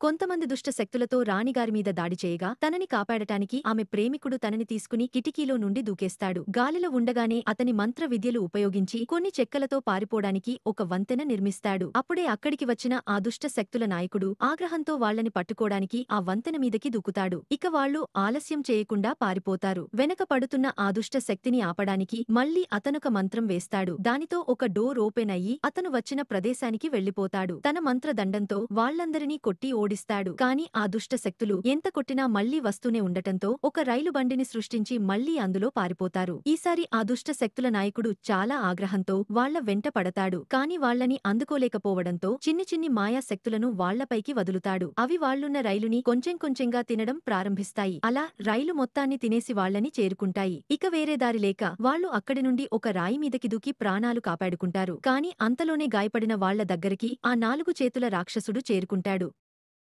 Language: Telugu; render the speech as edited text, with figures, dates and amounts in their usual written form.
కొంతమంది దుష్ట శక్తులతో రాణిగారిమీద దాడి చేయగా తనని కాపాడటానికి ఆమె ప్రేమికుడు తనని తీసుకుని కిటికీలో నుండి దూకేస్తాడు. గాలిలో ఉండగానే అతని మంత్ర విద్యలు ఉపయోగించి కొన్ని చెక్కలతో పారిపోడానికి ఒక వంతెన నిర్మిస్తాడు. అప్పుడే అక్కడికి వచ్చిన ఆ దుష్ట శక్తుల నాయకుడు ఆగ్రహంతో వాళ్ళని పట్టుకోడానికి ఆ వంతెన మీదకి దూకుతాడు. ఇక వాళ్ళు ఆలస్యం చేయకుండా పారిపోతారు. వెనక పడుతున్న ఆ దుష్ట శక్తిని ఆపడానికి మళ్ళీ అతనొక మంత్రం వేస్తాడు. దానితో ఒక డోర్ ఓపెన్ అయ్యి అతను వచ్చిన ప్రదేశానికి వెళ్లిపోతాడు. తన మంత్రదండంతో వాళ్ళందరినీ కొట్టి ఓడిస్తాడు. కాని ఆ దుష్ట శక్తులు ఎంత కొట్టినా మళ్లీ వస్తూనే ఉండటంతో ఒక రైలు బండిని సృష్టించి మళ్లీ అందులో పారిపోతారు. ఈసారి ఆ దుష్ట శక్తుల నాయకుడు చాలా ఆగ్రహంతో వాళ్ల వెంట పడతాడు. కాని వాళ్లని అందుకోలేకపోవడంతో చిన్ని చిన్ని మాయా శక్తులను వాళ్లపైకి వదులుతాడు. అవి వాళ్లున్న రైలుని కొంచెం కొంచెంగా తినడం ప్రారంభిస్తాయి. అలా రైలు మొత్తాన్ని తినేసి వాళ్లని చేరుకుంటాయి. ఇక వేరే దారి లేక వాళ్లు అక్కడి నుండి ఒక రాయి మీదకి దూకి ప్రాణాలు కాపాడుకుంటారు. కాని అంతలోనే గాయపడిన వాళ్ల దగ్గరికి ఆ 4 చేతుల రాక్షసుడు చేరుకుంటాడు.